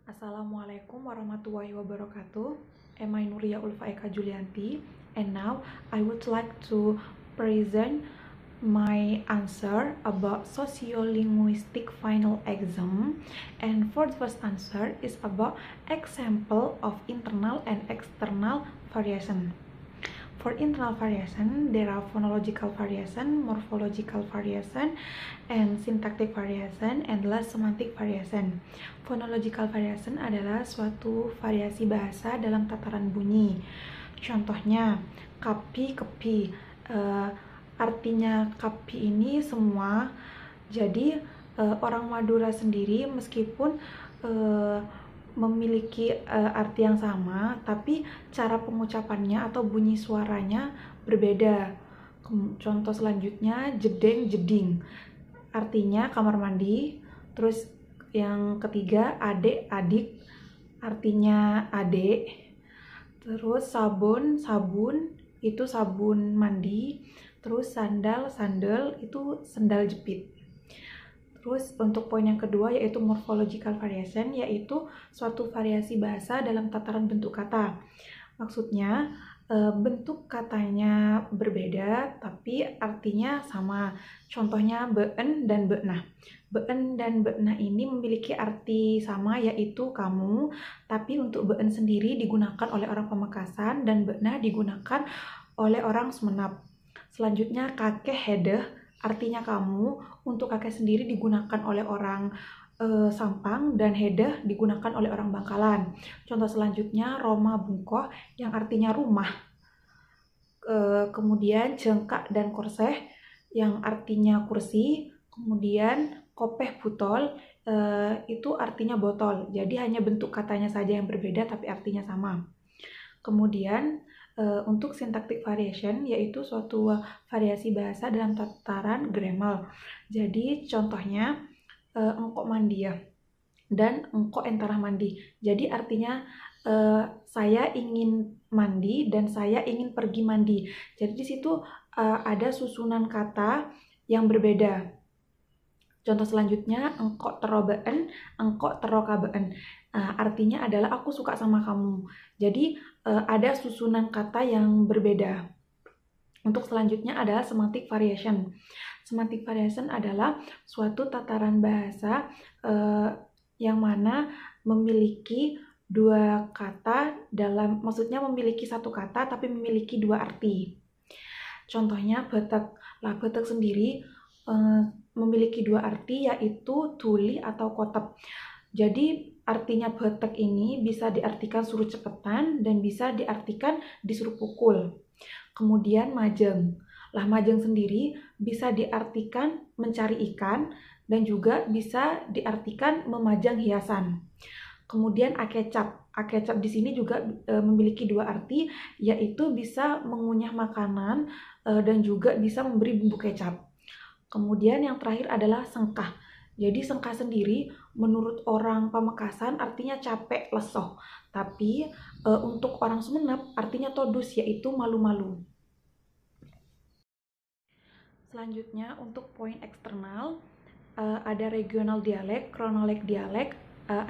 Assalamualaikum warahmatullahi wabarakatuh. Am I Nuria Ulfa Eka Julianti? And now I would like to present my answer about sociolinguistic final exam. And for the first answer is about example of internal and external variation. For internal variation, there are phonological variation, morphological variation, and syntactic variation, and last semantic variation. Phonological variation adalah suatu variasi bahasa dalam tataran bunyi. Contohnya, kapi, kepi. Artinya kapi ini semua. Jadi orang Madura sendiri meskipun memiliki arti yang sama, tapi cara pengucapannya atau bunyi suaranya berbeda. Contoh selanjutnya, jedeng, jeding. Artinya kamar mandi. Terus yang ketiga, adek, adik. Artinya adek. Terus sabun, sabun. Itu sabun mandi. Terus sandal, sandal. Itu sandal jepit. Terus untuk poin yang kedua yaitu morphological variation, yaitu suatu variasi bahasa dalam tataran bentuk kata. Maksudnya bentuk katanya berbeda tapi artinya sama. Contohnya beun dan beunah. Beun dan beunah ini memiliki arti sama yaitu kamu, tapi untuk beun sendiri digunakan oleh orang Pamekasan dan beunah digunakan oleh orang Sumenep. Selanjutnya kakek hedeh. Artinya kamu, untuk kakek sendiri digunakan oleh orang Sampang dan hedeh digunakan oleh orang Bangkalan. Contoh selanjutnya Roma bungkoh yang artinya rumah. Kemudian jengkak dan korseh yang artinya kursi. Kemudian kopeh butol itu artinya botol. Jadi hanya bentuk katanya saja yang berbeda tapi artinya sama. Kemudian untuk syntactic variation yaitu suatu variasi bahasa dalam tataran grammar. Jadi contohnya engkok mandi ya dan engkok entarah mandi. Jadi artinya saya ingin mandi dan saya ingin pergi mandi. Jadi di situ ada susunan kata yang berbeda. Contoh selanjutnya engkok tero beun, engkok tero kabeun. Artinya adalah aku suka sama kamu. Jadi ada susunan kata yang berbeda. Untuk selanjutnya adalah semantic variation. Semantic variation adalah suatu tataran bahasa yang mana memiliki dua kata dalam, maksudnya memiliki satu kata tapi memiliki dua arti. Contohnya betek. Lah betek sendiri memiliki dua arti yaitu tuli atau kotep. Jadi artinya betek ini bisa diartikan suruh cepetan dan bisa diartikan disuruh pukul. Kemudian majeng. Lah majeng sendiri bisa diartikan mencari ikan dan juga bisa diartikan memajang hiasan. Kemudian akecap. Akecap di sini juga memiliki dua arti yaitu bisa mengunyah makanan dan juga bisa memberi bumbu kecap. Kemudian yang terakhir adalah sengkah. Jadi sengkah sendiri menurut orang Pamekasan artinya capek, lesoh. Tapi untuk orang Sumenep artinya todus yaitu malu-malu. Selanjutnya untuk poin eksternal ada regional dialek, kronolog dialek,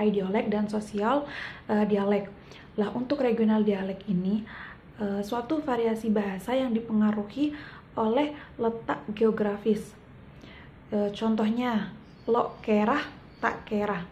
ideolek dan sosial dialek. Lah untuk regional dialek ini suatu variasi bahasa yang dipengaruhi oleh letak geografis. Contohnya lo kerah tak kerah.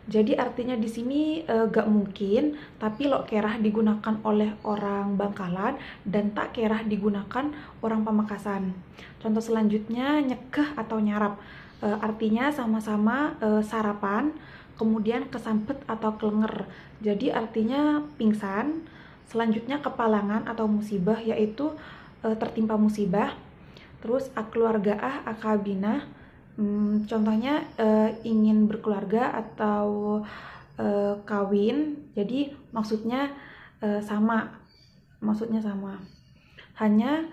Jadi artinya di sini gak mungkin, tapi lo kerah digunakan oleh orang Bangkalan dan tak kerah digunakan orang Pamekasan. Contoh selanjutnya nyegah atau nyarap. Artinya sama-sama sarapan, kemudian kesampet atau kelenger. Jadi artinya pingsan. Selanjutnya kepalangan atau musibah yaitu tertimpa musibah. Terus keluargaah, akabinah, contohnya ingin berkeluarga atau kawin. Jadi maksudnya sama, hanya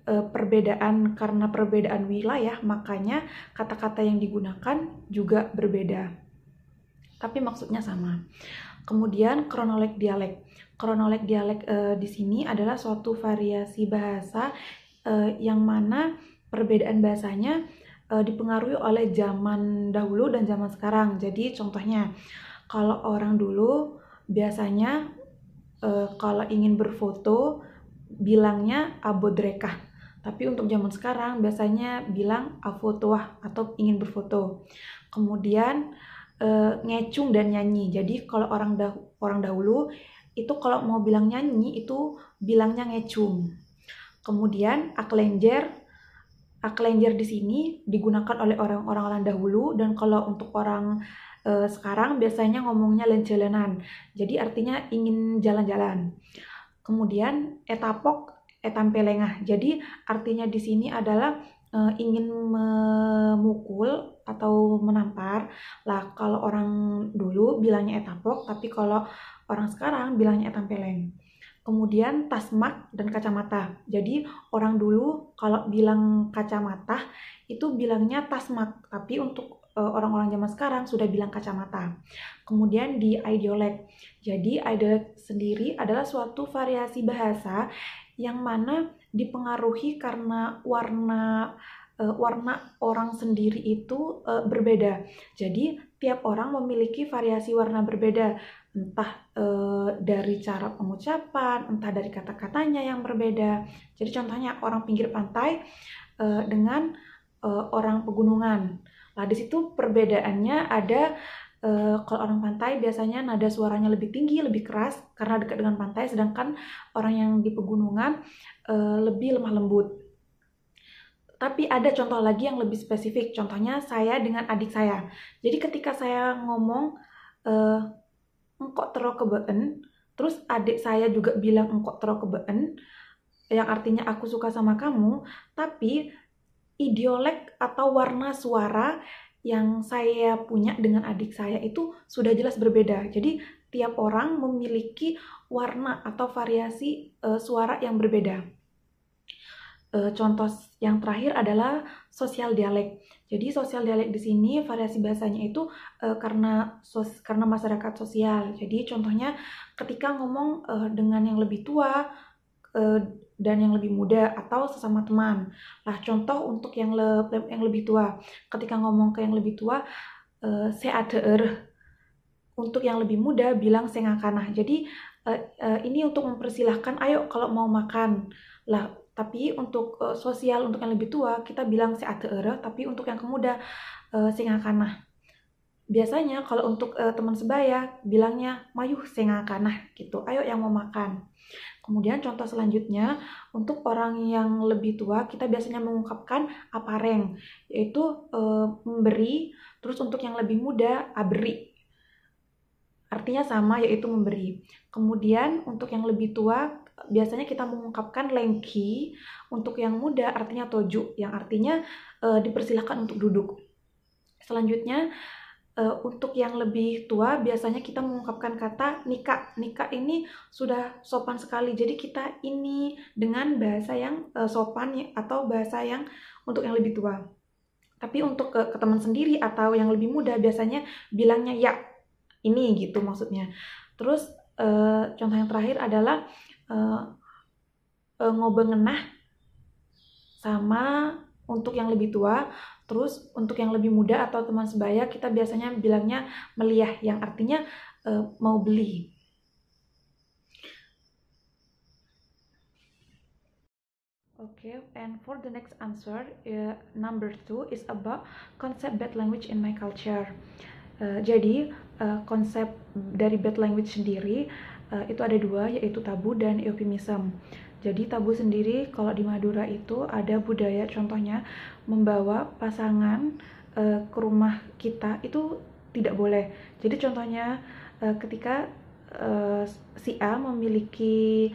perbedaan karena perbedaan wilayah, makanya kata-kata yang digunakan juga berbeda, tapi maksudnya sama. Kemudian kronolog dialek. Kronolog dialek di sini adalah suatu variasi bahasa yang mana perbedaan bahasanya dipengaruhi oleh zaman dahulu dan zaman sekarang. Jadi contohnya Kalau orang dulu biasanya kalau ingin berfoto bilangnya abodrekah. Tapi untuk zaman sekarang biasanya bilang afotoah atau ingin berfoto. Kemudian ngecung dan nyanyi. Jadi kalau orang dahulu itu kalau mau bilang nyanyi itu bilangnya ngecung. Kemudian aklenjer di sini digunakan oleh orang-orang dahulu, dan kalau untuk orang sekarang biasanya ngomongnya lencelenan. Jadi artinya ingin jalan-jalan. Kemudian etapok, etampelengah. Jadi artinya di sini adalah ingin memukul atau menampar. Lah kalau orang dulu bilangnya etapok, tapi kalau orang sekarang bilangnya etampeleng. Kemudian tasmak dan kacamata. Jadi orang dulu kalau bilang kacamata itu bilangnya tasmak, tapi untuk orang-orang zaman sekarang sudah bilang kacamata. Kemudian di idiolek. Jadi idiolek sendiri adalah suatu variasi bahasa yang mana dipengaruhi karena warna orang sendiri itu berbeda. Jadi tiap orang memiliki variasi warna berbeda, entah dari cara pengucapan, entah dari kata-katanya yang berbeda. Jadi contohnya orang pinggir pantai dengan orang pegunungan. Nah, di situ perbedaannya ada, kalau orang pantai biasanya nada suaranya lebih tinggi, lebih keras karena dekat dengan pantai, sedangkan orang yang di pegunungan lebih lemah lembut. Tapi ada contoh lagi yang lebih spesifik, contohnya saya dengan adik saya. Jadi ketika saya ngomong engkok tero kebeen, terus adik saya juga bilang engkok tero kebeen, yang artinya aku suka sama kamu, tapi idiolek atau warna suara yang saya punya dengan adik saya itu sudah jelas berbeda. Jadi tiap orang memiliki warna atau variasi suara yang berbeda. Contoh yang terakhir adalah sosial dialek. Jadi sosial dialek di sini variasi bahasanya itu karena masyarakat sosial. Jadi contohnya ketika ngomong dengan yang lebih tua dan yang lebih muda atau sesama teman. Nah, contoh untuk yang lebih tua. Ketika ngomong ke yang lebih tua, seadeur. Untuk yang lebih muda bilang sengakanah. Jadi ini untuk mempersilahkan, ayo kalau mau makan. Lah, tapi untuk sosial untuk yang lebih tua kita bilang seadeur, tapi untuk yang kemuda sengakanah. Biasanya kalau untuk teman sebaya bilangnya mayuh sengakanah gitu. Ayo yang mau makan. Kemudian contoh selanjutnya, untuk orang yang lebih tua kita biasanya mengungkapkan apareng, yaitu memberi. Terus untuk yang lebih muda aberi, artinya sama, yaitu memberi. Kemudian untuk yang lebih tua biasanya kita mengungkapkan lengki. Untuk yang muda artinya toju, yang artinya dipersilahkan untuk duduk. Selanjutnya untuk yang lebih tua biasanya kita mengungkapkan kata nika. Nika ini sudah sopan sekali. Jadi kita ini dengan bahasa yang sopan atau bahasa yang untuk yang lebih tua. Tapi untuk ke teman sendiri atau yang lebih muda biasanya bilangnya ya. Ini gitu maksudnya. Terus contoh yang terakhir adalah ngobengenah sama untuk yang lebih tua. Terus untuk yang lebih muda atau teman sebaya kita biasanya bilangnya meliah, yang artinya mau beli. Okay, and for the next answer, number 2 is about concept bad language in my culture. Jadi konsep dari bad language sendiri itu ada dua, yaitu tabu dan euphemism. Jadi tabu sendiri kalau di Madura itu ada budaya, contohnya membawa pasangan ke rumah kita itu tidak boleh. Jadi contohnya ketika si A memiliki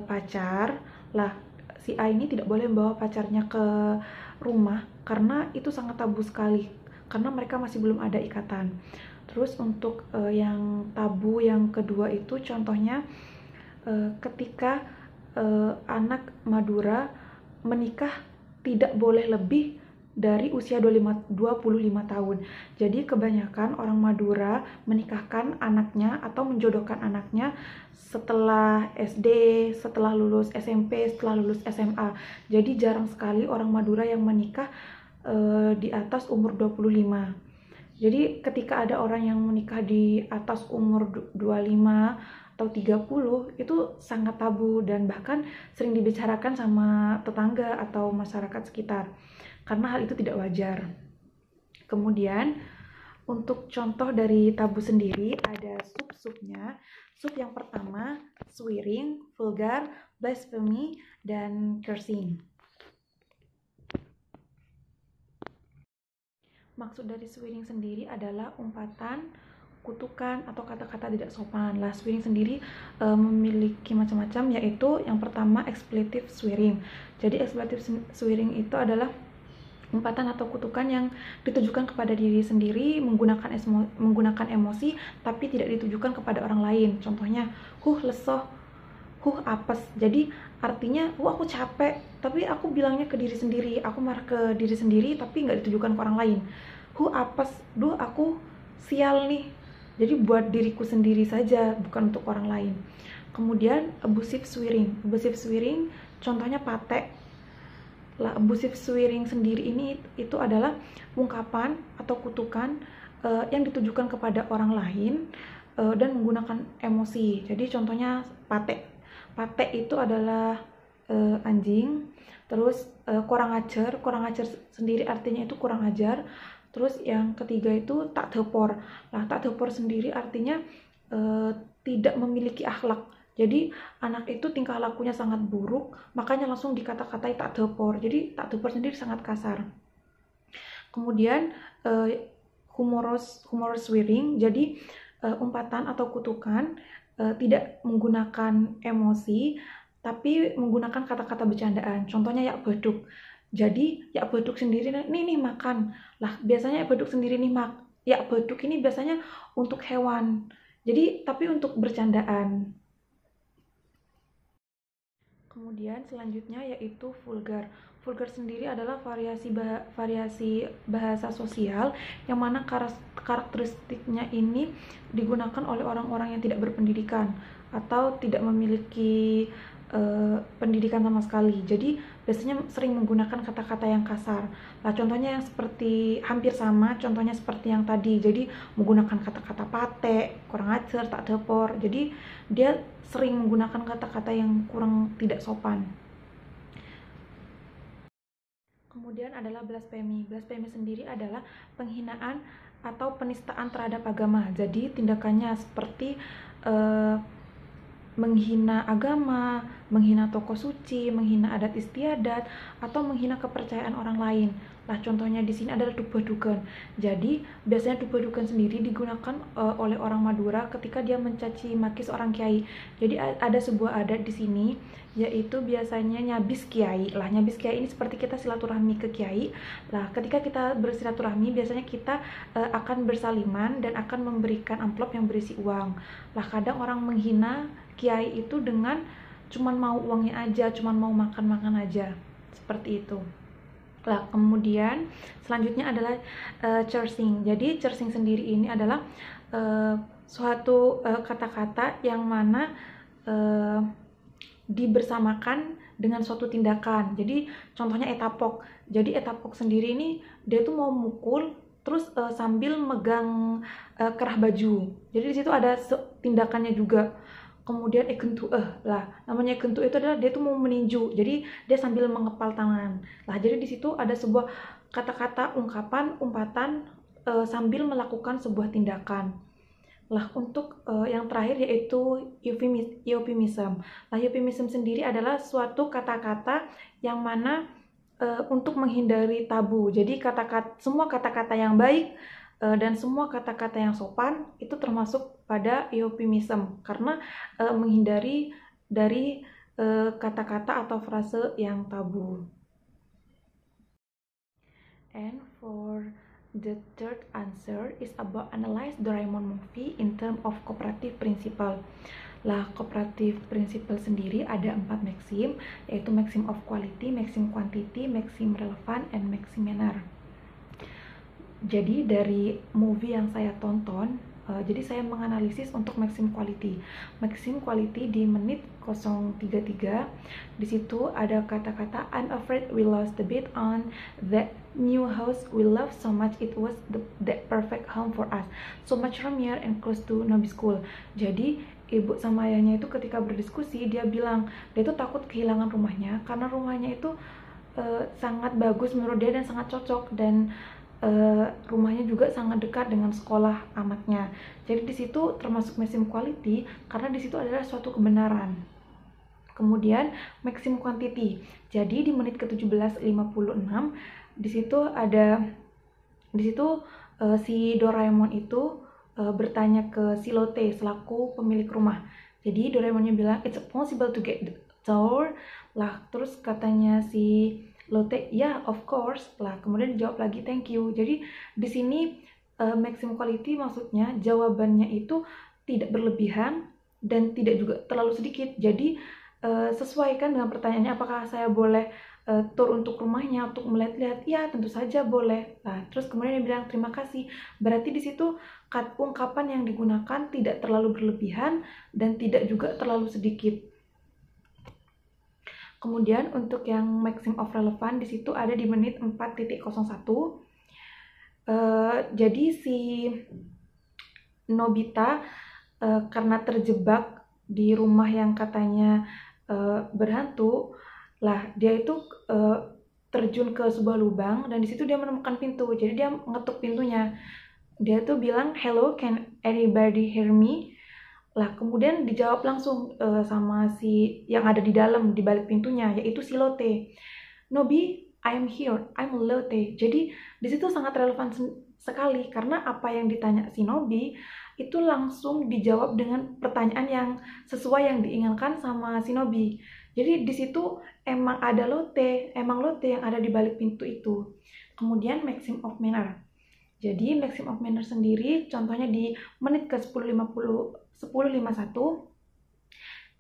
pacar, lah si A ini tidak boleh membawa pacarnya ke rumah karena itu sangat tabu sekali, karena mereka masih belum ada ikatan. Terus untuk yang tabu yang kedua itu contohnya ketika anak Madura menikah tidak boleh lebih dari usia 25 tahun. Jadi kebanyakan orang Madura menikahkan anaknya atau menjodohkan anaknya setelah SD, setelah lulus SMP, setelah lulus SMA. Jadi jarang sekali orang Madura yang menikah di atas umur 25. Jadi ketika ada orang yang menikah di atas umur 25 atau 30 itu sangat tabu dan bahkan sering dibicarakan sama tetangga atau masyarakat sekitar karena hal itu tidak wajar. Kemudian untuk contoh dari tabu sendiri ada sub-subnya. Sub yang pertama swearing, vulgar, blasphemy, dan cursing. Maksud dari swearing sendiri adalah umpatan, kutukan, atau kata-kata tidak sopan. Lah, swearing sendiri memiliki macam-macam, yaitu yang pertama expletive swearing. Jadi expletive swearing itu adalah umpatan atau kutukan yang ditujukan kepada diri sendiri menggunakan emosi tapi tidak ditujukan kepada orang lain. Contohnya, lesoh, apes. Jadi artinya, aku capek, tapi aku bilangnya ke diri sendiri. Aku marah ke diri sendiri tapi nggak ditujukan ke orang lain. Apes, aku sial nih. Jadi buat diriku sendiri saja, bukan untuk orang lain. Kemudian abusive swearing. Abusive swearing contohnya patek. Lah, abusive swearing sendiri ini itu adalah ungkapan atau kutukan yang ditujukan kepada orang lain dan menggunakan emosi. Jadi contohnya patek. Patek itu adalah anjing. Terus kurang ajar sendiri artinya itu kurang ajar. Terus yang ketiga itu tak tepor. Lah, tak tepor sendiri artinya tidak memiliki akhlak. Jadi anak itu tingkah lakunya sangat buruk, makanya langsung dikata-katai tak tepor. Jadi tak tepor sendiri sangat kasar. Kemudian humorous swearing, jadi umpatan atau kutukan tidak menggunakan emosi, tapi menggunakan kata-kata bercandaan. Contohnya yak beduk. Jadi yak beduk sendiri nih makan. Lah, biasanya yak beduk sendiri nih yak beduk ini biasanya untuk hewan. Jadi tapi untuk bercandaan. Kemudian selanjutnya yaitu vulgar. Vulgar sendiri adalah variasi bahasa sosial yang mana karakteristiknya ini digunakan oleh orang-orang yang tidak berpendidikan atau tidak memiliki pendidikan sama sekali. Jadi biasanya sering menggunakan kata-kata yang kasar. Nah, contohnya yang seperti hampir sama, contohnya seperti yang tadi. Jadi menggunakan kata-kata patek, kurang ajar, tak tepor. Jadi dia sering menggunakan kata-kata yang kurang tidak sopan. Kemudian adalah blasphemy. Blasphemy sendiri adalah penghinaan atau penistaan terhadap agama. Jadi tindakannya seperti menghina agama, menghina tokoh suci, menghina adat istiadat, atau menghina kepercayaan orang lain. Nah, contohnya di sini adalah dubah-dugan. Jadi, biasanya dubah-dugan sendiri digunakan oleh orang Madura ketika dia mencaci maki seorang kiai. Jadi, ada sebuah adat di sini, yaitu biasanya nyabis kiai. Lah, nyabis kiai ini seperti kita silaturahmi ke kiai. Lah, ketika kita bersilaturahmi, biasanya kita akan bersaliman dan akan memberikan amplop yang berisi uang. Lah, kadang orang menghina kiai itu dengan cuman mau uangnya aja, cuman mau makan-makan aja, seperti itu. Lah, kemudian selanjutnya adalah cursing. Jadi cursing sendiri ini adalah suatu kata-kata yang mana dibersamakan dengan suatu tindakan. Jadi contohnya etapok. Jadi etapok sendiri ini dia tuh mau mukul terus sambil megang kerah baju. Jadi di situ ada tindakannya juga. Kemudian ekentu lah, namanya ekentu itu adalah dia tuh mau meninju, jadi dia sambil mengepal tangan. Lah, jadi di situ ada sebuah kata-kata ungkapan umpatan sambil melakukan sebuah tindakan. Lah, untuk yang terakhir yaitu euphemism. Lah, euphemism sendiri adalah suatu kata-kata yang mana untuk menghindari tabu. Jadi semua kata-kata yang baik dan semua kata-kata yang sopan itu termasuk pada euphemism karena menghindari dari kata-kata atau frase yang tabu. And for the third answer is about analyze Doraemon movie in term of cooperative principle. Lah, cooperative principle sendiri ada 4 maxim, yaitu maxim of quality, maxim quantity, maxim relevant, and maxim manner. Jadi dari movie yang saya tonton Jadi saya menganalisis untuk maximum quality. Maximum quality di menit 033. Di situ ada kata-kata I'm afraid we lost the bet on that new house we love so much, it was the perfect home for us, so much roomier and close to Nobi School. Jadi ibu sama ayahnya itu ketika berdiskusi, dia bilang dia itu takut kehilangan rumahnya karena rumahnya itu sangat bagus menurut dia dan sangat cocok, dan rumahnya juga sangat dekat dengan sekolah anaknya. Jadi di situ termasuk maximum quality karena di situ adalah suatu kebenaran. Kemudian maximum quantity. Jadi di menit ke-17.56 di situ si Doraemon itu bertanya ke si Lotte selaku pemilik rumah. Jadi Doraemonnya bilang it's possible to get the tour lah, terus katanya si Lotte, ya of course lah, kemudian dijawab lagi thank you. Jadi di sini maximum quality maksudnya jawabannya itu tidak berlebihan dan tidak juga terlalu sedikit. Jadi sesuaikan dengan pertanyaannya, apakah saya boleh tour untuk rumahnya, untuk melihat-lihat? Ya tentu saja boleh. Nah, terus kemudian dia bilang terima kasih. Berarti di situ ungkapan yang digunakan tidak terlalu berlebihan dan tidak juga terlalu sedikit. Kemudian untuk yang maximum of relevant di situ ada di menit 4.01. Jadi si Nobita karena terjebak di rumah yang katanya berhantu, lah dia itu terjun ke sebuah lubang dan di situ dia menemukan pintu. Jadi dia ngetuk pintunya. Dia tuh bilang hello, can anybody hear me? Lah kemudian dijawab langsung sama si yang ada di dalam di balik pintunya, yaitu si Lotte. Nobi, I am here, I'm Lotte. Jadi di situ sangat relevan sekali karena apa yang ditanya si Nobi itu langsung dijawab dengan pertanyaan yang sesuai yang diinginkan sama si Nobi. Jadi di situ emang ada Lotte, emang Lotte yang ada di balik pintu itu. Kemudian maximum of manner. Jadi maximum of manner sendiri contohnya di menit ke 10.51.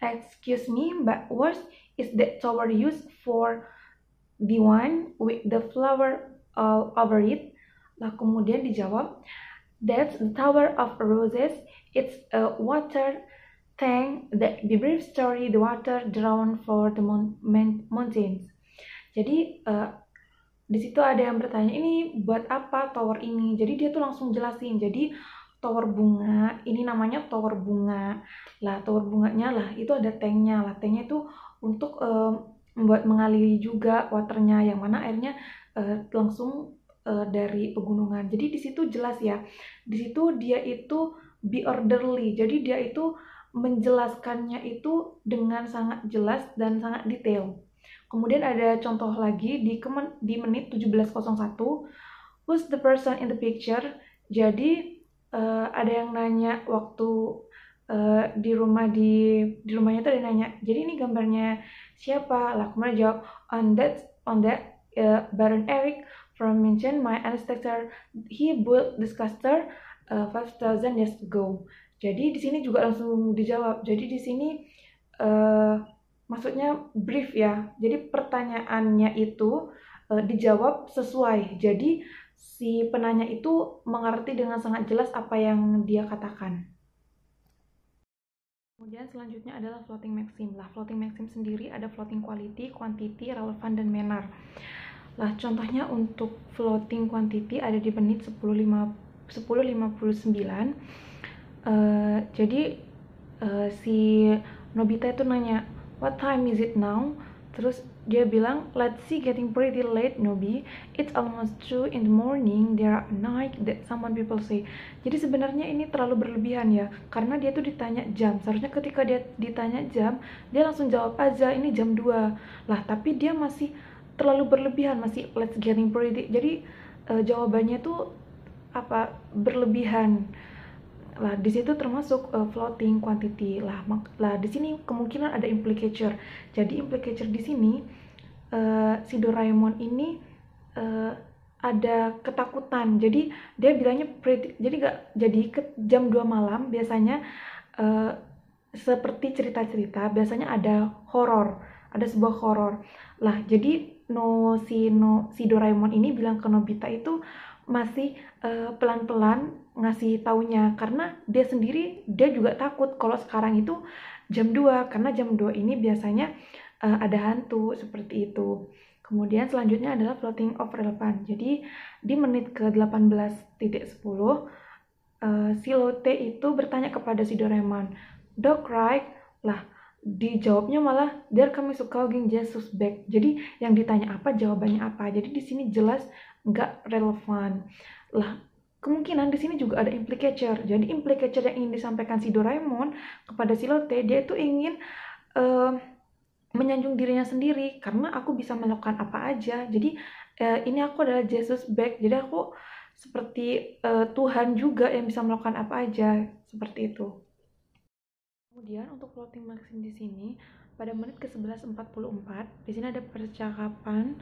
Excuse me, but what is that tower used for, the one with the flower all over it? Lah kemudian dijawab, that's the tower of roses. It's a water tank that the brief story the water drawn for the mountains. Jadi di situ ada yang bertanya ini buat apa tower ini. Jadi dia tuh langsung jelasin. Jadi tower bunga ini namanya tower bunga. Lah tower bunganya lah itu ada tanknya. Lah tanknya itu untuk membuat mengaliri juga waternya, yang mana airnya langsung dari pegunungan. Jadi di situ jelas ya. Di situ dia itu be orderly. Jadi dia itu menjelaskannya itu dengan sangat jelas dan sangat detail. Kemudian ada contoh lagi di menit 17.01. Who's the person in the picture? Jadi ada yang nanya waktu di rumahnya itu ada yang nanya. Jadi ini gambarnya siapa? Lah kemudian jawab on that Baron Eric from München, my ancestor, he built this castle 5,000 years ago. Jadi di sini juga langsung dijawab. Jadi di sini maksudnya brief ya. Jadi pertanyaannya itu dijawab sesuai. Jadi si penanya itu mengerti dengan sangat jelas apa yang dia katakan. Kemudian selanjutnya adalah floating maxim. Lah floating maxim sendiri ada floating quality, quantity, relevant, dan manner. Lah contohnya untuk floating quantity ada di menit 10.59. Jadi si Nobita itu nanya, what time is it now? Terus dia bilang, let's see, getting pretty late, Nobi. It's almost 2 in the morning. There are night that someone people say. Jadi sebenarnya ini terlalu berlebihan ya, karena dia tuh ditanya jam. Seharusnya ketika dia ditanya jam, dia langsung jawab aja ini jam 2. Lah tapi dia masih terlalu berlebihan, masih let's getting pretty. Jadi jawabannya tuh berlebihan. Lah di situ termasuk floating quantity. Lah di sini kemungkinan ada implicature. Jadi implicature di sini si Doraemon ini ada ketakutan. Jadi dia bilangnya pretty. Jadi jam 2 malam biasanya seperti cerita-cerita biasanya ada horor, ada sebuah horor. Lah jadi si Doraemon ini bilang ke Nobita itu masih pelan-pelan ngasih taunya, karena dia sendiri dia juga takut kalau sekarang itu jam 2, karena jam 2 ini biasanya ada hantu seperti itu. Kemudian selanjutnya adalah floating of relevant. Jadi di menit ke 18.10 si Lotte itu bertanya kepada si Doraemon, "Dog right?" Lah, dijawabnya malah "There comes Sukaugin Jesus back." Jadi yang ditanya apa, jawabannya apa. Jadi di sini jelas nggak relevan. Lah, kemungkinan di sini juga ada implicature. Jadi implicature yang ingin disampaikan si Doraemon kepada si Lotte, dia itu ingin menyanjung dirinya sendiri, karena aku bisa melakukan apa aja. Jadi ini aku adalah Jesus back. Jadi aku seperti Tuhan juga yang bisa melakukan apa aja, seperti itu. Kemudian untuk floating maxim di sini pada menit ke 11.44 di sini ada percakapan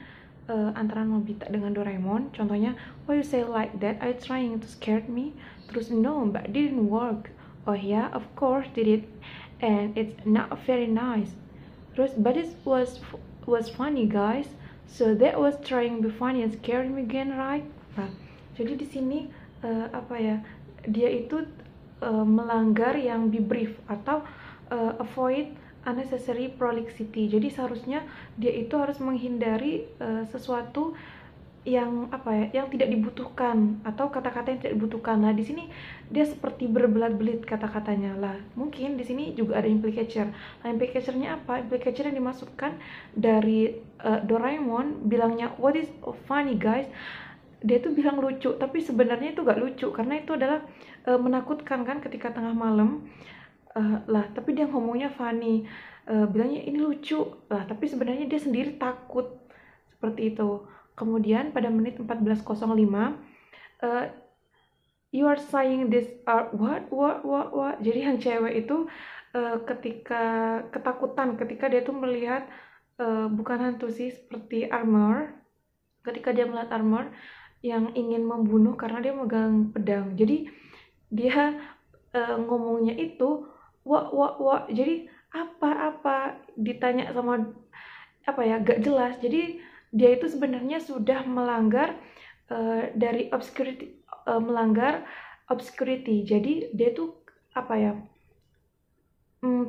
antara Nobita dengan Doraemon. Contohnya, "Why you say like that? Are you trying to scare me?" Terus, "No, but it didn't work." "Oh yeah, of course did it, and it's not very nice." Terus, "But it was funny, guys. So that was trying to be funny and scaring me again, right?" Nah, jadi di sini apa ya? Dia itu melanggar yang be brief atau avoid unnecessary prolixity. Jadi seharusnya dia itu harus menghindari sesuatu yang apa ya, yang tidak dibutuhkan atau kata-kata yang tidak dibutuhkan. Nah, di sini dia seperti berbelit-belit kata-katanya. Lah, mungkin di sini juga ada implicature. Nah, implicature-nya apa? Implicature yang dimasukkan dari Doraemon bilangnya, "What is funny, guys?" Dia tuh bilang lucu, tapi sebenarnya itu gak lucu karena itu adalah menakutkan kan ketika tengah malam. Lah, tapi dia ngomongnya funny, bilangnya ini lucu lah, tapi sebenarnya dia sendiri takut, seperti itu. Kemudian pada menit 14.05 "You are saying this are what?" Jadi yang cewek itu ketika ketakutan ketika dia tuh melihat bukan hantu sih, seperti armor. Ketika dia melihat armor yang ingin membunuh karena dia megang pedang. Jadi dia ngomongnya itu wah. Jadi apa ditanya sama apa ya, gak jelas. Jadi dia itu sebenarnya sudah melanggar dari obscurity, melanggar obscurity. Jadi dia itu apa ya,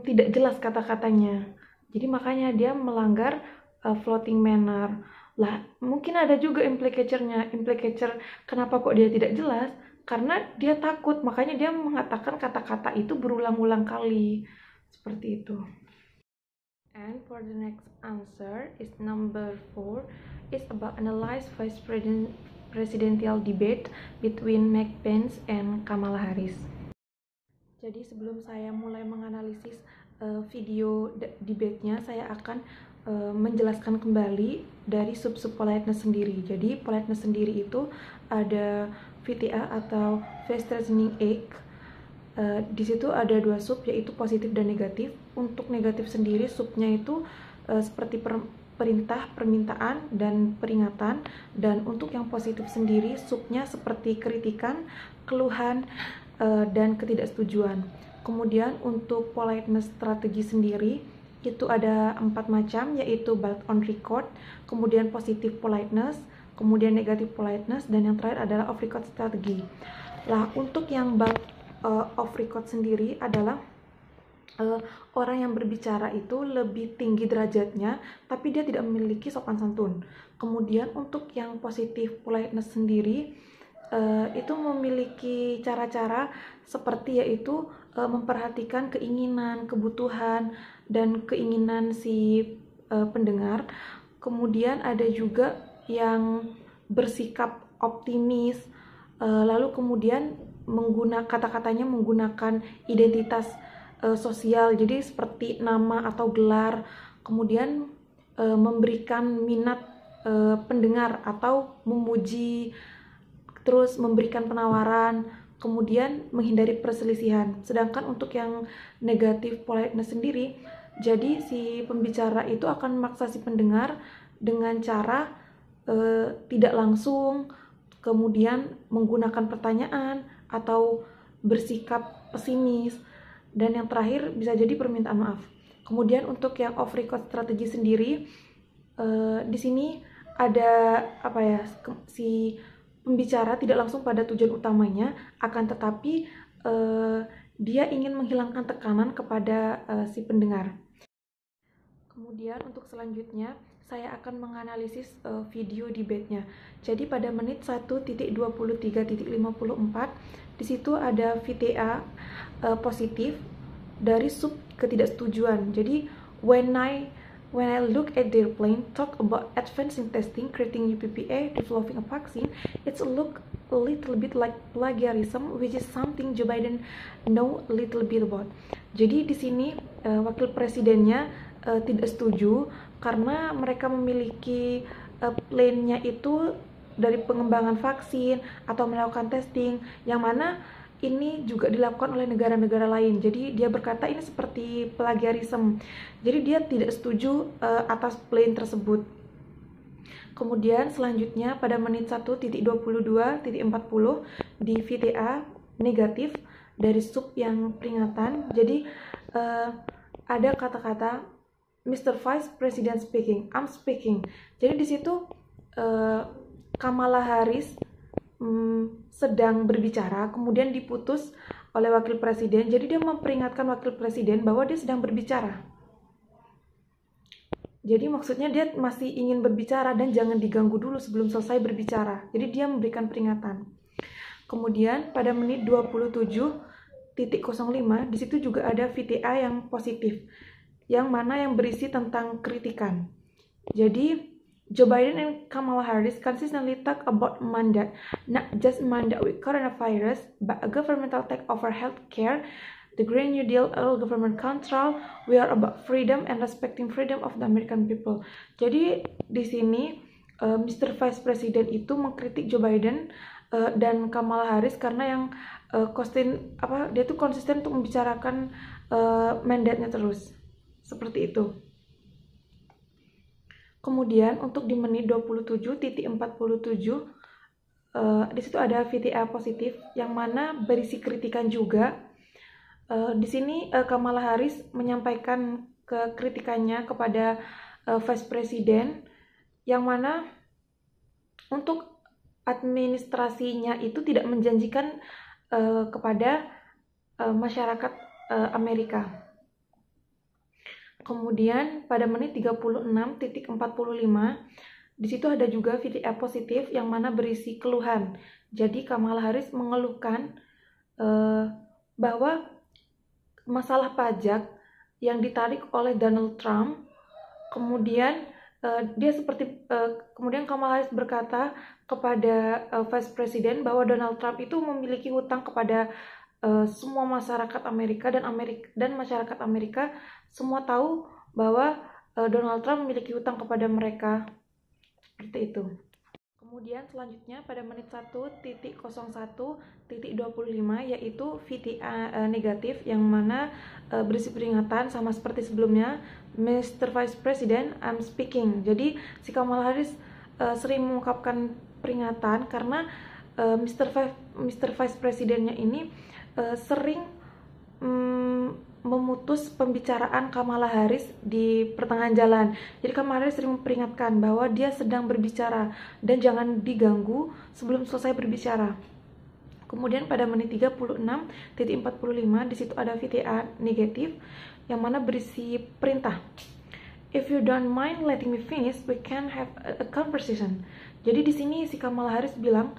tidak jelas kata-katanya. Jadi makanya dia melanggar floating manner. Lah, mungkin ada juga implicature-nya. Implicature kenapa kok dia tidak jelas? Karena dia takut, makanya dia mengatakan kata-kata itu berulang-ulang kali. Seperti itu. And for the next answer is number 4. It's about analyze vice presidential debate between Mike Pence and Kamala Harris. Jadi sebelum saya mulai menganalisis video debate-nya, saya akan menjelaskan kembali dari sub-sub politeness sendiri. Jadi politeness sendiri itu ada VTA atau face threatening act. Di situ ada 2 sub, yaitu positif dan negatif. Untuk negatif sendiri subnya itu seperti perintah, permintaan, dan peringatan. Dan untuk yang positif sendiri subnya seperti kritikan, keluhan, dan ketidaksetujuan. Kemudian untuk politeness strategi sendiri itu ada 4 macam, yaitu bad on record, kemudian positive politeness, kemudian negative politeness, dan yang terakhir adalah off record strategi. Lah, untuk yang bad off record sendiri adalah orang yang berbicara itu lebih tinggi derajatnya, tapi dia tidak memiliki sopan santun. Kemudian untuk yang positive politeness sendiri itu memiliki cara-cara seperti yaitu memperhatikan keinginan, kebutuhan, dan keinginan si pendengar. Kemudian ada juga yang bersikap optimis, lalu kemudian kata-katanya menggunakan identitas sosial, jadi seperti nama atau gelar. Kemudian memberikan minat pendengar atau memuji, terus memberikan penawaran, kemudian menghindari perselisihan. Sedangkan untuk yang negatif politeness sendiri, jadi si pembicara itu akan memaksa si pendengar dengan cara tidak langsung, kemudian menggunakan pertanyaan atau bersikap pesimis, dan yang terakhir bisa jadi permintaan maaf. Kemudian untuk yang off record strategi sendiri, di sini ada apa ya, si pembicara tidak langsung pada tujuan utamanya, akan tetapi dia ingin menghilangkan tekanan kepada si pendengar. Kemudian untuk selanjutnya saya akan menganalisis video debatenya. Jadi pada menit 1.23.54 di situ ada VTA positif dari sub ketidaksetujuan. Jadi when I look at their plan talk about advancing testing, creating new PPA, developing a vaccine, it's look a little bit like plagiarism, which is something Joe Biden know a little bit about. Jadi di sini wakil presidennya tidak setuju karena mereka memiliki plan-nya itu dari pengembangan vaksin atau melakukan testing, yang mana ini juga dilakukan oleh negara-negara lain. Jadi dia berkata ini seperti plagiarism. Jadi dia tidak setuju atas plan tersebut. Kemudian selanjutnya pada menit 1.22.40 di VTA negatif dari sub yang peringatan. Jadi ada kata-kata Mr. Vice President speaking, I'm speaking. Jadi di situ Kamala Harris sedang berbicara, kemudian diputus oleh wakil presiden. Jadi dia memperingatkan wakil presiden bahwa dia sedang berbicara. Jadi maksudnya dia masih ingin berbicara dan jangan diganggu dulu sebelum selesai berbicara. Jadi dia memberikan peringatan. Kemudian pada menit 27.05 di situ juga ada VTA yang positif, yang mana yang berisi tentang kritikan. Jadi Joe Biden and Kamala Harris consistently talk about mandate, not just mandate with coronavirus, but a governmental takeover healthcare, the Green New Deal, all government control. We are about freedom and respecting freedom of the American people. Jadi di sini Mr. Vice President itu mengkritik Joe Biden dan Kamala Harris karena yang dia tuh konsisten untuk membicarakan mandatenya terus. Seperti itu. Kemudian untuk di menit 27.47 di situ ada VTA positif yang mana berisi kritikan juga. Di sini Kamala Harris menyampaikan kritikannya kepada Vice President, yang mana untuk administrasinya itu tidak menjanjikan kepada masyarakat Amerika. Kemudian pada menit 36.45 di situ ada juga VTA positif yang mana berisi keluhan. Jadi Kamala Harris mengeluhkan bahwa masalah pajak yang ditarik oleh Donald Trump, kemudian kemudian Kamala Harris berkata kepada Vice President bahwa Donald Trump itu memiliki hutang kepada semua masyarakat Amerika, dan masyarakat Amerika semua tahu bahwa Donald Trump memiliki hutang kepada mereka. Seperti itu. Kemudian selanjutnya pada menit 1.01.25 yaitu VTA negatif yang mana berisi peringatan sama seperti sebelumnya, Mr. Vice President, I'm speaking. Jadi si Kamala Harris sering mengungkapkan peringatan karena Mr. Vice Presidennya ini sering memutus pembicaraan Kamala Harris di pertengahan jalan. Jadi Kamala Harris sering memperingatkan bahwa dia sedang berbicara dan jangan diganggu sebelum selesai berbicara. Kemudian pada menit 36.45 di situ ada VTA negatif yang mana berisi perintah. If you don't mind letting me finish, we can have a conversation. Jadi di sini si Kamala Harris bilang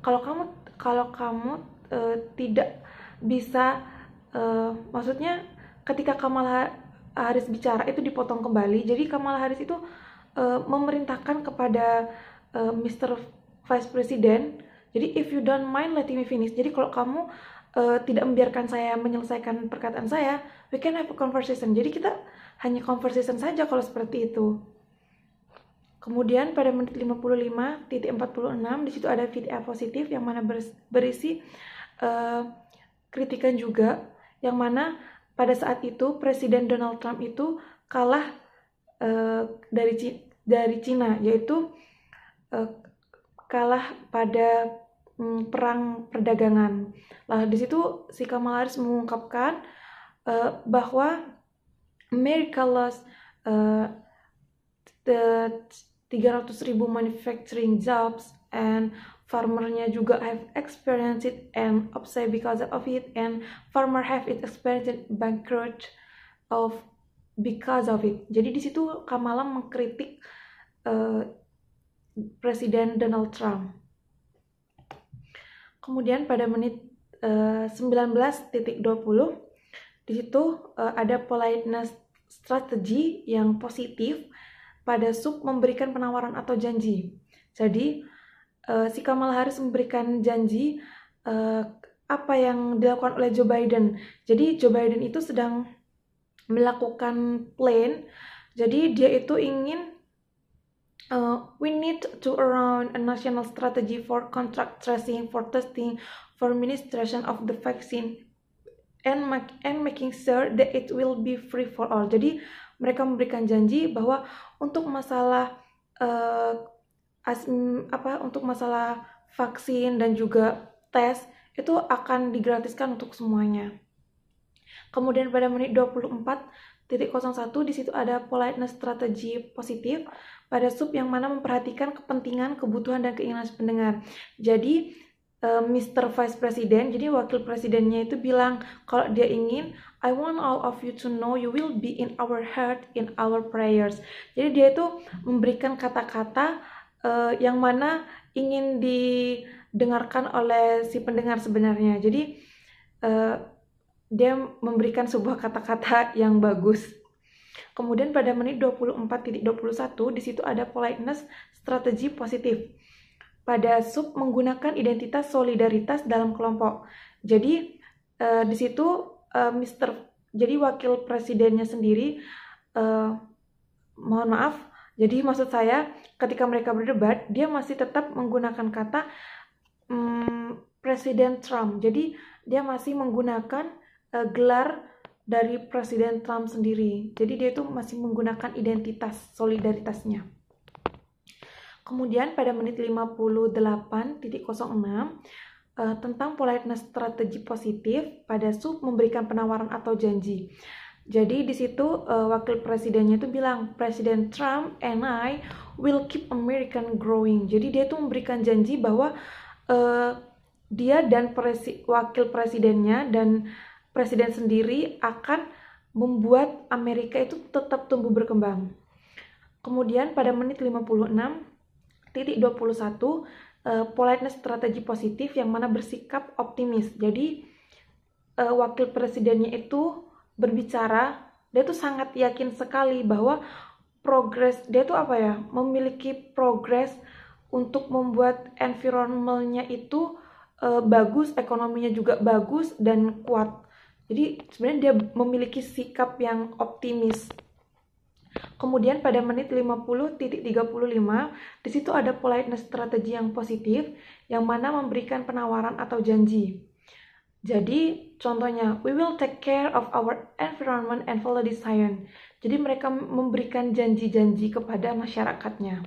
kalau kamu tidak bisa, maksudnya ketika Kamala Harris bicara itu dipotong kembali. Jadi Kamala Harris itu memerintahkan kepada Mr. Vice President, jadi if you don't mind letting me finish, jadi kalau kamu tidak membiarkan saya menyelesaikan perkataan saya, we can have a conversation. Jadi kita hanya conversation saja kalau seperti itu. Kemudian pada menit 55.46 di situ ada VTA positif yang mana berisi kritikan juga, yang mana pada saat itu Presiden Donald Trump itu kalah dari Cina, yaitu kalah pada perang perdagangan. Lah di situ si Kamala Harris mengungkapkan bahwa America lost 300.000 manufacturing jobs and farmernya juga have experienced it and upset because of it, and farmer have it experienced bankrupt of because of it. Jadi di situ Kamala mengkritik Presiden Donald Trump. Kemudian pada menit 19.20 di situ ada politeness strategy yang positif pada Sup memberikan penawaran atau janji. Jadi si Kamala Harris memberikan janji apa yang dilakukan oleh Joe Biden. Jadi Joe Biden itu sedang melakukan plan. Jadi dia itu ingin we need to around a national strategy for contract tracing, for testing, for administration of the vaccine, and making sure that it will be free for all. Jadi mereka memberikan janji bahwa untuk masalah untuk masalah vaksin dan juga tes itu akan digratiskan untuk semuanya. Kemudian pada menit 24.01 di situ ada politeness strategi positif pada Sup yang mana memperhatikan kepentingan, kebutuhan dan keinginan pendengar. Jadi Mr. Vice President, jadi wakil presidennya itu bilang kalau dia ingin, I want all of you to know you will be in our heart, in our prayers. Jadi dia itu memberikan kata-kata yang mana ingin didengarkan oleh si pendengar sebenarnya. Jadi dia memberikan sebuah kata-kata yang bagus. Kemudian pada menit 24.21 di situ ada politeness strategi positif. Pada Sup menggunakan identitas solidaritas dalam kelompok. Jadi di situ jadi wakil presidennya sendiri mohon maaf. Jadi maksud saya ketika mereka berdebat dia masih tetap menggunakan kata Presiden Trump. Jadi dia masih menggunakan gelar dari Presiden Trump sendiri. Jadi dia itu masih menggunakan identitas solidaritasnya. Kemudian pada menit 58.06 tentang politeness strategi positif pada Sup memberikan penawaran atau janji. Jadi di situ wakil presidennya itu bilang Presiden Trump and I will keep American growing. Jadi dia itu memberikan janji bahwa dia dan wakil presidennya dan presiden sendiri akan membuat Amerika itu tetap tumbuh berkembang. Kemudian pada menit 56.21 politeness strategi positif yang mana bersikap optimis. Jadi wakil presidennya itu berbicara, dia tuh sangat yakin sekali bahwa dia tuh memiliki progres untuk membuat environment-nya itu bagus, ekonominya juga bagus dan kuat. Jadi sebenarnya dia memiliki sikap yang optimis. Kemudian pada menit 50.35 di situ ada politeness strategi yang positif yang mana memberikan penawaran atau janji. Jadi contohnya we will take care of our environment and follow the science. Jadi mereka memberikan janji-janji kepada masyarakatnya.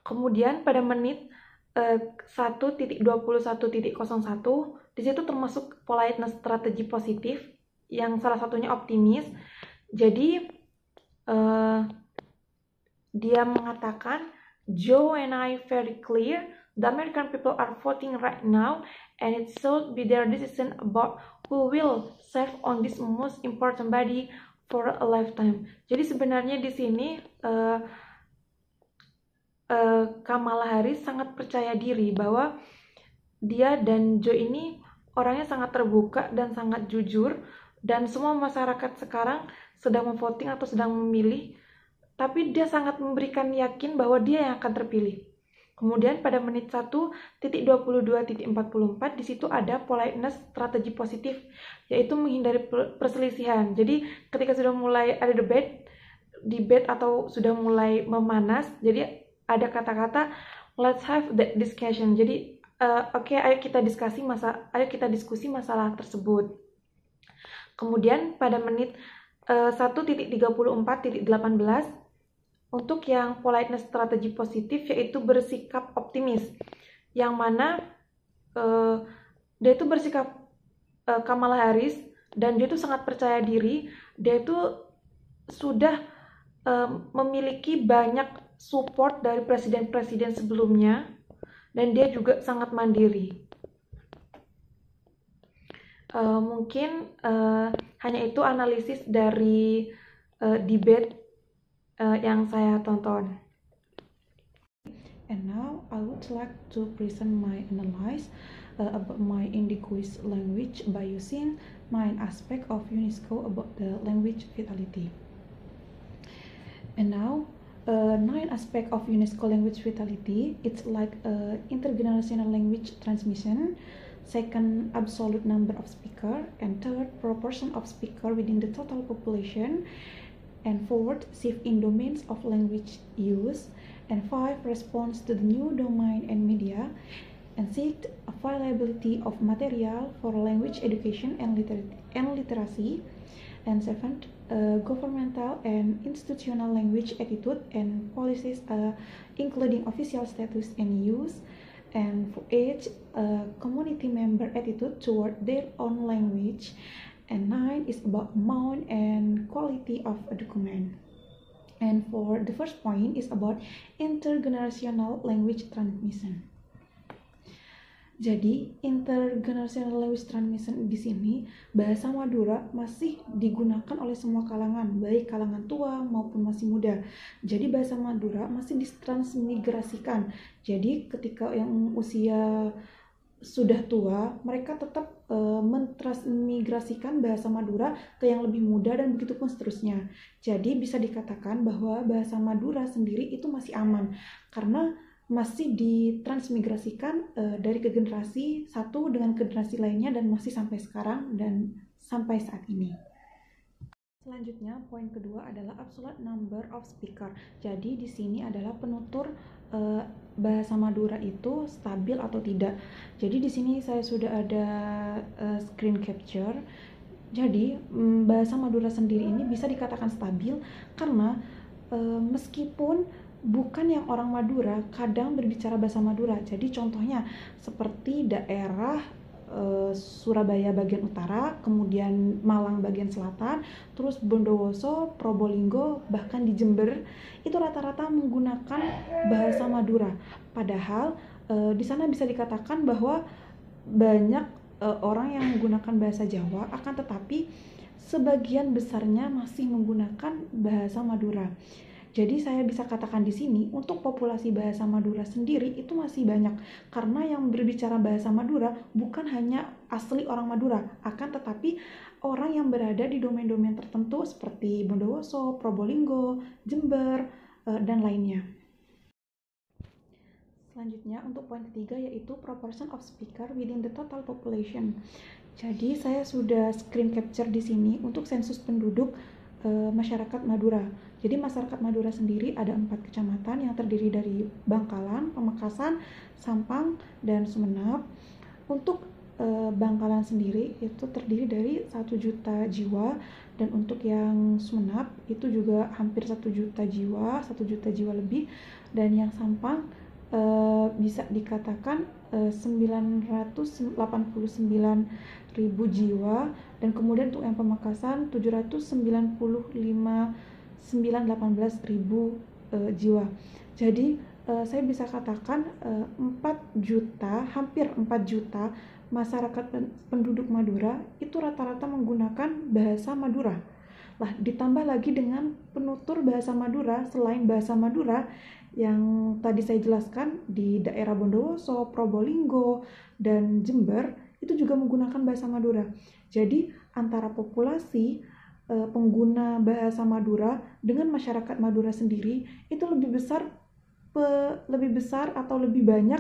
Kemudian pada menit 1.21.01 di situ termasuk politeness strategi positif yang salah satunya optimis. Jadi dia mengatakan Joe and I very clear the American people are voting right now and it should be their decision about who will serve on this most important body for a lifetime. Jadi sebenarnya di sini Kamala Harris sangat percaya diri bahwa dia dan Joe ini orangnya sangat terbuka dan sangat jujur, dan semua masyarakat sekarang sedang memvoting atau sedang memilih, tapi dia sangat memberikan yakin bahwa dia yang akan terpilih. Kemudian pada menit 1.22.44 di situ ada politeness strategi positif, yaitu menghindari perselisihan. Jadi ketika sudah mulai ada debate atau sudah mulai memanas, jadi ada kata-kata let's have that discussion. Jadi oke, ayo kita diskusi masalah tersebut. Kemudian pada menit 1.34.18 untuk yang politeness strategi positif yaitu bersikap optimis, yang mana dia itu bersikap Kamala Harris dan dia itu sangat percaya diri. Dia itu sudah memiliki banyak support dari presiden-presiden sebelumnya, dan dia juga sangat mandiri. Mungkin hanya itu analisis dari debate yang saya tonton. And now I would like to present my analysis about my Indigoese language by using 9 aspects of UNESCO about the language vitality. And now, 9 aspects of UNESCO language vitality. It's like intergenerational language transmission. Second, absolute number of speaker, and third, proportion of speaker within the total population, and fourth, shift in domains of language use, and 5, response to the new domain and media, and 6, availability of material for language education and literacy, and 7, governmental and institutional language attitude and policies, including official status and use, and for 8, community member attitude toward their own language, and 9 is about amount and quality of a document. And for the first point is about intergenerational language transmission. Jadi intergenerational language transmission di sini, bahasa Madura masih digunakan oleh semua kalangan, baik kalangan tua maupun masih muda. Jadi bahasa Madura masih ditransmigrasikan. Jadi ketika yang usia sudah tua, mereka tetap mentransmigrasikan bahasa Madura ke yang lebih muda dan begitu pun seterusnya. Jadi bisa dikatakan bahwa bahasa Madura sendiri itu masih aman karena masih ditransmigrasikan dari ke generasi satu dengan ke generasi lainnya dan masih sampai sekarang dan sampai saat ini. Selanjutnya, poin kedua adalah absolute number of speaker. Jadi di sini adalah penutur bahasa Madura itu stabil atau tidak. Jadi di sini saya sudah ada screen capture. Jadi bahasa Madura sendiri ini bisa dikatakan stabil karena meskipun bukan yang orang Madura kadang berbicara bahasa Madura. Jadi contohnya seperti daerah Surabaya bagian utara, kemudian Malang bagian selatan, terus Bondowoso, Probolinggo, bahkan di Jember itu rata-rata menggunakan bahasa Madura. Padahal di sana bisa dikatakan bahwa banyak orang yang menggunakan bahasa Jawa, akan tetapi sebagian besarnya masih menggunakan bahasa Madura. Jadi saya bisa katakan di sini untuk populasi bahasa Madura sendiri itu masih banyak karena yang berbicara bahasa Madura bukan hanya asli orang Madura, akan tetapi orang yang berada di domain-domain tertentu seperti Bondowoso, Probolinggo, Jember, dan lainnya. Selanjutnya untuk poin ketiga yaitu proportion of speaker within the total population. Jadi saya sudah screen capture di sini untuk sensus penduduk masyarakat Madura. Jadi masyarakat Madura sendiri ada 4 kecamatan yang terdiri dari Bangkalan, Pamekasan, Sampang, dan Sumenep. Untuk Bangkalan sendiri itu terdiri dari 1 juta jiwa, dan untuk yang Sumenep itu juga hampir 1 juta jiwa, 1 juta jiwa lebih, dan yang Sampang bisa dikatakan 989.000 jiwa, dan kemudian untuk yang Pamekasan 795.918.000 jiwa. Jadi saya bisa katakan 4 juta, hampir 4 juta masyarakat penduduk Madura itu rata-rata menggunakan bahasa Madura. Lah, ditambah lagi dengan penutur bahasa Madura selain bahasa Madura yang tadi saya jelaskan di daerah Bondowoso, Probolinggo, dan Jember itu juga menggunakan bahasa Madura. Jadi antara populasi pengguna bahasa Madura dengan masyarakat Madura sendiri itu lebih besar atau lebih banyak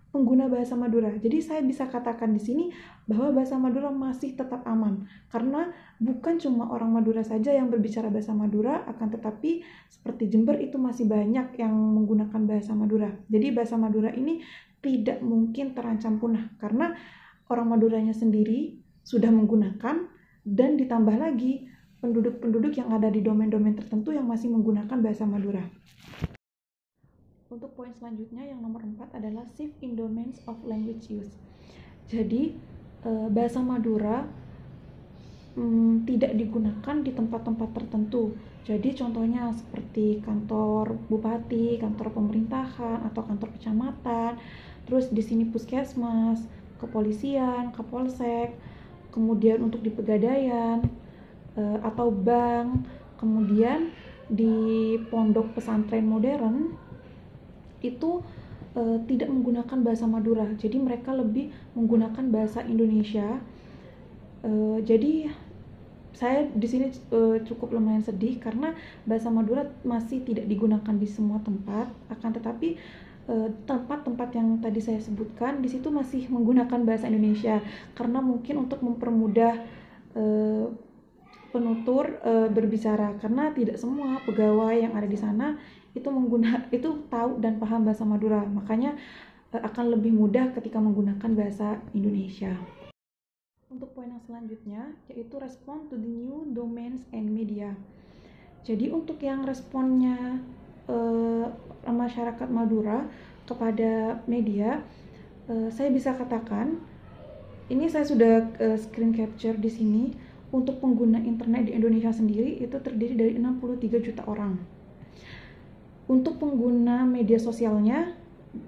pengguna bahasa Madura. Jadi saya bisa katakan di sini bahwa bahasa Madura masih tetap aman karena bukan cuma orang Madura saja yang berbicara bahasa Madura, akan tetapi seperti Jember itu masih banyak yang menggunakan bahasa Madura. Jadi bahasa Madura ini tidak mungkin terancam punah karena orang Maduranya sendiri sudah menggunakan, dan ditambah lagi penduduk-penduduk yang ada di domain-domain tertentu yang masih menggunakan bahasa Madura. Untuk poin selanjutnya yang nomor 4 adalah shift in domains of language use. Jadi bahasa Madura tidak digunakan di tempat-tempat tertentu. Jadi contohnya seperti kantor bupati, kantor pemerintahan, atau kantor kecamatan. Terus di sini puskesmas, kepolisian, kapolsek, kemudian untuk di pegadaian atau bank, kemudian di pondok pesantren modern itu tidak menggunakan bahasa Madura. Jadi mereka lebih menggunakan bahasa Indonesia. Jadi saya di sini cukup lumayan sedih karena bahasa Madura masih tidak digunakan di semua tempat. Akan tetapi tempat-tempat yang tadi saya sebutkan di situ masih menggunakan bahasa Indonesia karena mungkin untuk mempermudah penutur berbicara, karena tidak semua pegawai yang ada di sana itu tahu dan paham bahasa Madura, makanya akan lebih mudah ketika menggunakan bahasa Indonesia. Untuk poin yang selanjutnya yaitu respond to the new domains and media. Jadi untuk yang responnya masyarakat Madura kepada media, saya bisa katakan ini saya sudah screen capture di sini. Untuk pengguna internet di Indonesia sendiri itu terdiri dari 63 juta orang. Untuk pengguna media sosialnya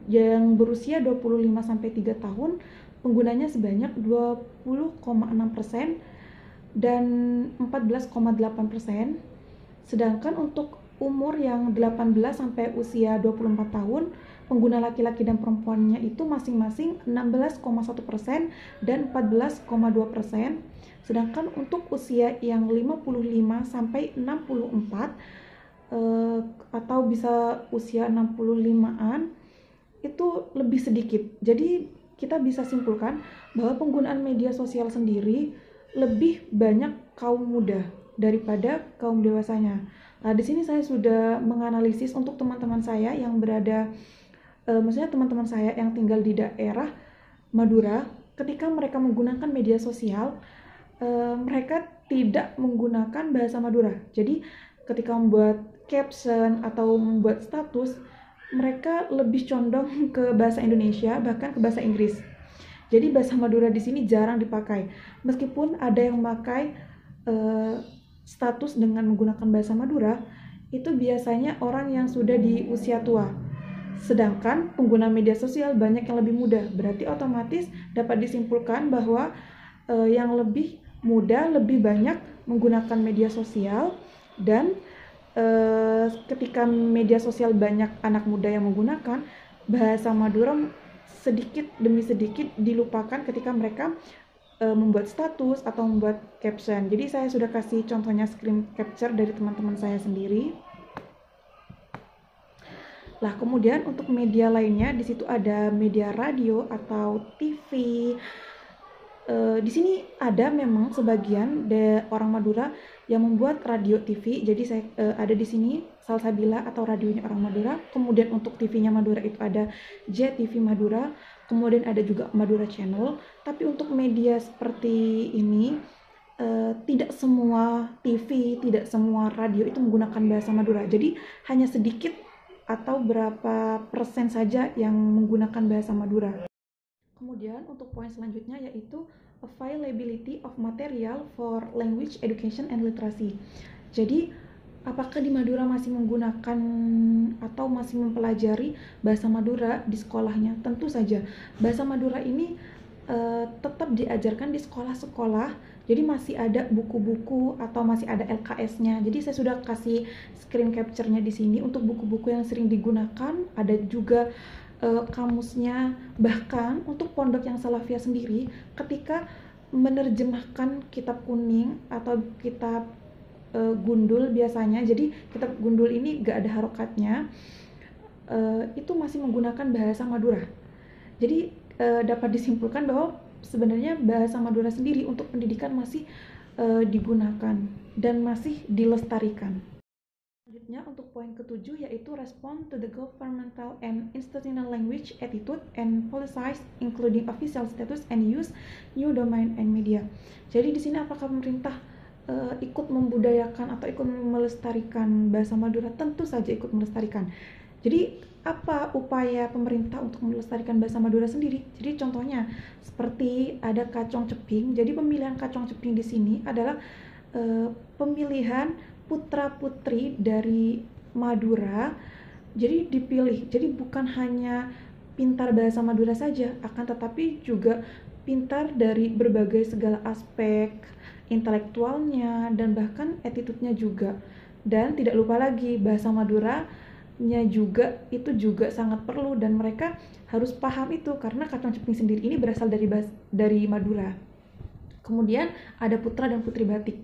yang berusia 25-3 tahun, penggunanya sebanyak 20,6% dan 14,8%. Sedangkan untuk umur yang 18 sampai usia 24 tahun, pengguna laki-laki dan perempuannya itu masing-masing 16,1% dan 14,2%. Sedangkan untuk usia yang 55 sampai 64 atau bisa usia 65-an itu lebih sedikit. Jadi kita bisa simpulkan bahwa penggunaan media sosial sendiri lebih banyak kaum muda daripada kaum dewasanya. Nah, di sini saya sudah menganalisis untuk teman-teman saya yang berada, maksudnya teman-teman saya yang tinggal di daerah Madura, ketika mereka menggunakan media sosial, mereka tidak menggunakan bahasa Madura. Jadi ketika membuat caption atau membuat status, mereka lebih condong ke bahasa Indonesia, bahkan ke bahasa Inggris. Jadi bahasa Madura di sini jarang dipakai. Meskipun ada yang memakai status dengan menggunakan bahasa Madura, itu biasanya orang yang sudah di usia tua. Sedangkan pengguna media sosial banyak yang lebih muda. Berarti otomatis dapat disimpulkan bahwa yang lebih muda lebih banyak menggunakan media sosial, dan ketika media sosial banyak anak muda yang menggunakan, bahasa Madura sedikit demi sedikit dilupakan ketika mereka membuat status atau membuat caption. Jadi saya sudah kasih contohnya screen capture dari teman-teman saya sendiri. Lah, kemudian untuk media lainnya di situ ada media radio atau TV. Di sini ada memang sebagian orang Madura yang membuat radio TV. Jadi saya ada di sini Salsabila atau radionya orang Madura. Kemudian untuk TV-nya Madura itu ada JTV Madura. Kemudian ada juga Madura Channel. Tapi untuk media seperti ini tidak semua TV, tidak semua radio itu menggunakan bahasa Madura. Jadi hanya sedikit atau berapa persen saja yang menggunakan bahasa Madura. Kemudian untuk poin selanjutnya yaitu availability of material for language education and literacy. Jadi apakah di Madura masih menggunakan atau masih mempelajari bahasa Madura di sekolahnya? Tentu saja. Bahasa Madura ini tetap diajarkan di sekolah-sekolah. Jadi masih ada buku-buku atau masih ada LKS-nya. Jadi saya sudah kasih screen capture-nya di sini untuk buku-buku yang sering digunakan. Ada juga kamusnya. Bahkan untuk pondok yang Salafiyah sendiri, ketika menerjemahkan kitab kuning atau kitab gundul biasanya, jadi kitab gundul ini gak ada harokatnya, itu masih menggunakan bahasa Madura. Jadi dapat disimpulkan bahwa sebenarnya bahasa Madura sendiri untuk pendidikan masih digunakan dan masih dilestarikan. Selanjutnya untuk poin ketujuh yaitu respond to the governmental and institutional language attitude and policies including official status and use new domain and media. Jadi di sini apakah pemerintah ikut membudayakan atau ikut melestarikan bahasa Madura? Tentu saja ikut melestarikan. Jadi apa upaya pemerintah untuk melestarikan bahasa Madura sendiri? Jadi contohnya seperti ada Kacong Ceping. Jadi pemilihan Kacong Ceping di sini adalah pemilihan putra-putri dari Madura. Jadi dipilih. Jadi bukan hanya pintar bahasa Madura saja, akan tetapi juga pintar dari berbagai segala aspek intelektualnya dan bahkan attitude-nya juga. Dan tidak lupa lagi bahasa Madura juga itu juga sangat perlu dan mereka harus paham itu karena Kacang Ceping sendiri ini berasal dari Madura. Kemudian ada putra dan putri batik.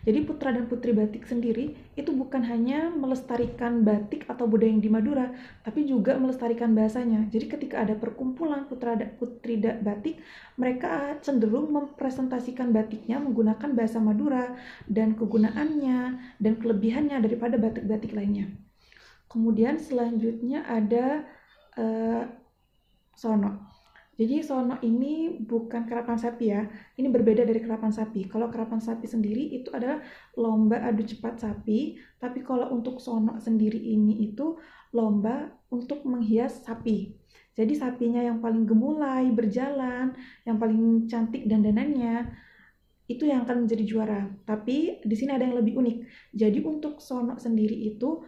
Jadi putra dan putri batik sendiri itu bukan hanya melestarikan batik atau budaya yang di Madura, tapi juga melestarikan bahasanya. Jadi ketika ada perkumpulan putra dan putri batik, mereka cenderung mempresentasikan batiknya menggunakan bahasa Madura dan kegunaannya dan kelebihannya daripada batik-batik lainnya. Kemudian selanjutnya ada sono. Jadi sono ini bukan karapan sapi ya, ini berbeda dari karapan sapi. Kalau karapan sapi sendiri itu adalah lomba adu cepat sapi, tapi kalau untuk sono sendiri ini itu lomba untuk menghias sapi. Jadi sapinya yang paling gemulai, berjalan, yang paling cantik dandanannya, itu yang akan menjadi juara. Tapi di sini ada yang lebih unik. Jadi untuk sono sendiri itu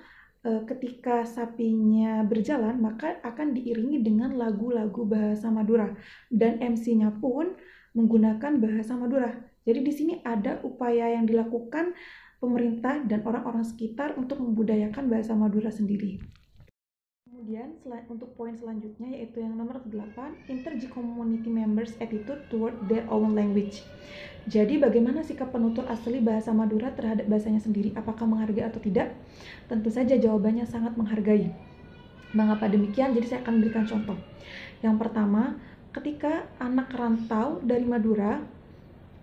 ketika sapinya berjalan maka akan diiringi dengan lagu-lagu bahasa Madura dan MC-nya pun menggunakan bahasa Madura. Jadi di sini ada upaya yang dilakukan pemerintah dan orang-orang sekitar untuk membudayakan bahasa Madura sendiri. Kemudian untuk poin selanjutnya yaitu yang nomor 8, Inter-Community Members Attitude Toward Their Own Language. Jadi bagaimana sikap penutur asli bahasa Madura terhadap bahasanya sendiri? Apakah menghargai atau tidak? Tentu saja jawabannya sangat menghargai. Mengapa demikian? Jadi saya akan berikan contoh. Yang pertama, ketika anak rantau dari Madura,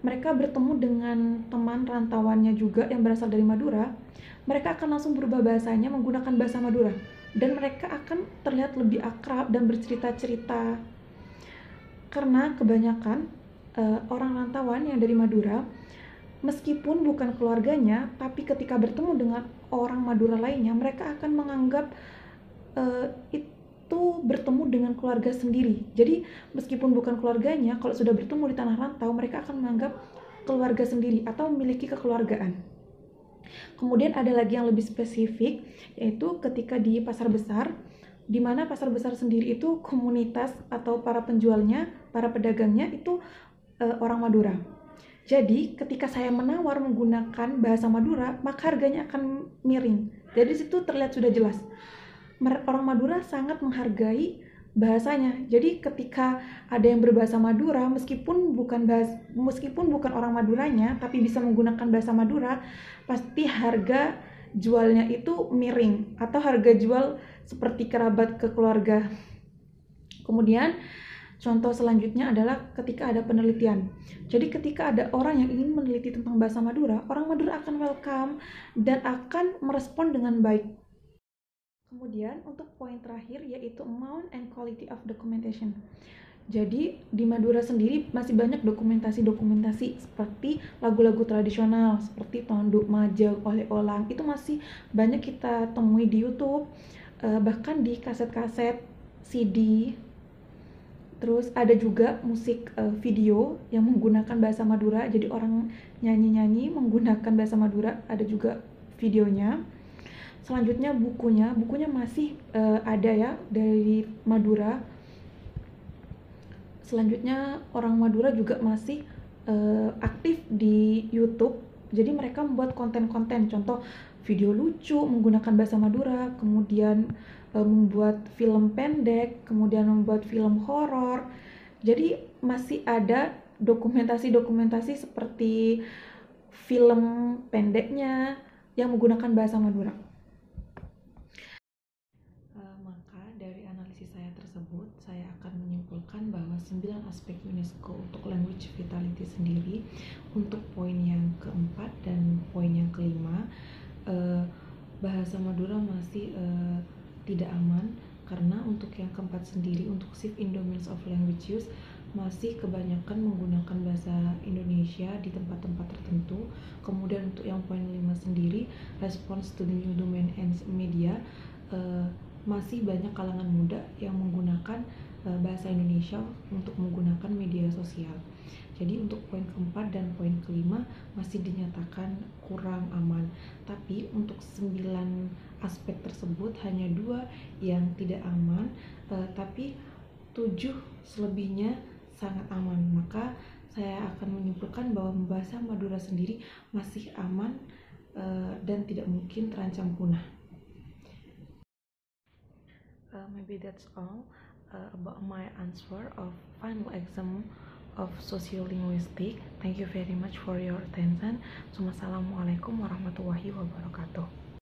mereka bertemu dengan teman rantauannya juga yang berasal dari Madura, mereka akan langsung berubah bahasanya menggunakan bahasa Madura. Dan mereka akan terlihat lebih akrab dan bercerita-cerita. Karena kebanyakan orang rantauan yang dari Madura, meskipun bukan keluarganya, tapi ketika bertemu dengan orang Madura lainnya, mereka akan menganggap itu bertemu dengan keluarga sendiri. Jadi meskipun bukan keluarganya, kalau sudah bertemu di tanah rantau, mereka akan menganggap keluarga sendiri atau memiliki kekeluargaan. Kemudian ada lagi yang lebih spesifik, yaitu ketika di pasar besar, di mana pasar besar sendiri itu komunitas atau para penjualnya, para pedagangnya itu orang Madura. Jadi ketika saya menawar menggunakan bahasa Madura, maka harganya akan miring. Jadi situ terlihat sudah jelas. Orang Madura sangat menghargai bahasanya. Jadi ketika ada yang berbahasa Madura, meskipun bukan orang Maduranya, tapi bisa menggunakan bahasa Madura, pasti harga jualnya itu miring atau harga jual seperti kerabat ke keluarga. Kemudian contoh selanjutnya adalah ketika ada penelitian. Jadi ketika ada orang yang ingin meneliti tentang bahasa Madura, orang Madura akan welcome dan akan merespon dengan baik. Kemudian untuk poin terakhir yaitu amount and quality of documentation. Jadi di Madura sendiri masih banyak dokumentasi seperti lagu-lagu tradisional seperti Tonduk, Majang, Oleh-Olang, itu masih banyak kita temui di YouTube, bahkan di kaset-kaset CD. Terus ada juga musik video yang menggunakan bahasa Madura, jadi orang nyanyi-nyanyi menggunakan bahasa Madura, ada juga videonya. Selanjutnya bukunya masih ada ya dari Madura. Selanjutnya orang Madura juga masih aktif di YouTube, jadi mereka membuat konten-konten, contoh video lucu menggunakan bahasa Madura, kemudian membuat film pendek, kemudian membuat film horor. Jadi masih ada dokumentasi seperti film pendeknya yang menggunakan bahasa Madura. Maka dari analisis saya tersebut, saya akan menyimpulkan bahwa 9 aspek UNESCO untuk language vitality sendiri, untuk poin yang keempat dan poin yang kelima, bahasa Madura masih tidak aman, karena untuk yang keempat sendiri, untuk shift in domains of language use, masih kebanyakan menggunakan bahasa Indonesia di tempat-tempat tertentu. Kemudian untuk yang poin 5 sendiri, response to the new domain and media, masih banyak kalangan muda yang menggunakan bahasa Indonesia untuk menggunakan media sosial. Jadi untuk poin keempat dan poin kelima masih dinyatakan kurang aman. Tapi untuk 9 aspek tersebut hanya 2 yang tidak aman, tapi 7 selebihnya sangat aman. Maka saya akan menyimpulkan bahwa bahasa Madura sendiri masih aman dan tidak mungkin terancam punah. Maybe that's all about my answer of final exam of sociolinguistic. Thank you very much for your attention. Assalamualaikum warahmatullahi wabarakatuh.